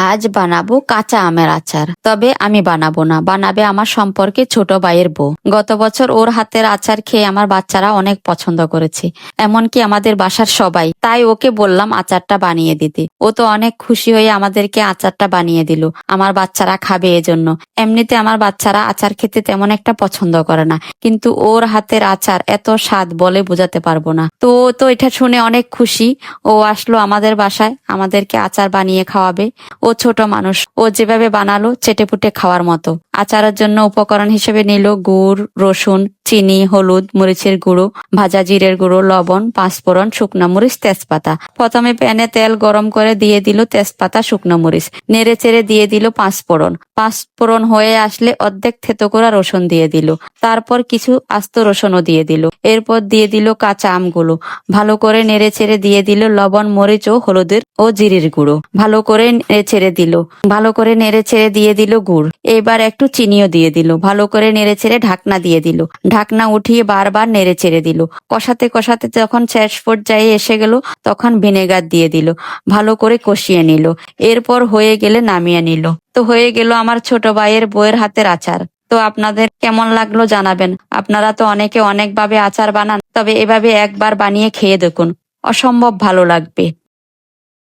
আজ বানাবো কাঁচা আমের আচার। তবে আমি বানাবো না, বানাবে আমার সম্পর্কে ছোট ভাইয়ের বউ। গত বছর ওর হাতের আচার খেয়ে আমার বাচ্চারা অনেক পছন্দ করেছে, এমনকি আমাদের বাসার সবাই। তাই ওকে বললাম আচারটা বানিয়ে দিতে। ও তো অনেক খুশি হয়ে আমাদেরকে আচারটা বানিয়ে দিল। আমার বাচ্চারা খাবে এজন্য। এমনিতে আমার বাচ্চারা আচার খেতে তেমন একটা পছন্দ করে না, কিন্তু ওর হাতের আচার এত স্বাদ বলে বোঝাতে পারবো না। তো ও তো এটা শুনে অনেক খুশি। ও আসলো আমাদের বাসায়, আমাদেরকে আচার বানিয়ে খাওয়াবে। ও ছোট মানুষ, ও যেভাবে বানালো চেটেপুটে খাওয়ার মতো। আচারের জন্য উপকরণ হিসেবে নিল গুড়, রসুন, চিনি, হলুদ, মরিচের গুঁড়ো, ভাজা জিরের গুঁড়ো, লবণ, পাঁচফোড়ন, শুকনো মরিচ, তেজপাতা। প্রথমে প্যানে তেল গরম করে দিয়ে দিল তেজপাতা, শুকনো মরিচ, নেড়ে চেড়ে দিয়ে দিল পাঁচফোড়ন। পাঁচফোড়ন হয়ে আসলে অর্ধেক থেতো করা রসুন দিয়ে দিল। তারপর কিছু আস্ত রসুনও দিয়ে দিল। এরপর দিয়ে দিল কাঁচা আমগুলো। ভালো করে নেড়ে চেড়ে দিয়ে দিল লবণ, মরিচ ও হলুদের ও জিরের গুঁড়ো। ভালো করে নেড়ে ছেড়ে দিল। ভালো করে নেড়ে ছেড়ে দিয়ে দিল গুড়। এবার একটু চিনিও দিয়ে দিল। ভালো করে নেড়ে ছেড়ে ঢাকনা দিয়ে দিল। ঢাকনা উঠিয়ে বারবার নেড়ে ছেড়ে দিল। কষাতে কষাতে যখন শেষ পর্যায়ে এসে গেল, তখন ভিনেগার দিয়ে দিল। ভালো করে কষিয়ে নিল। এরপর হয়ে গেলে নামিয়ে নিল। তো হয়ে গেল আমার ছোট ভাইয়ের বউয়ের হাতের আচার। তো আপনাদের কেমন লাগলো জানাবেন। আপনারা তো অনেকে অনেকভাবে আচার বানান, তবে এভাবে একবার বানিয়ে খেয়ে দেখুন, অসম্ভব ভালো লাগবে।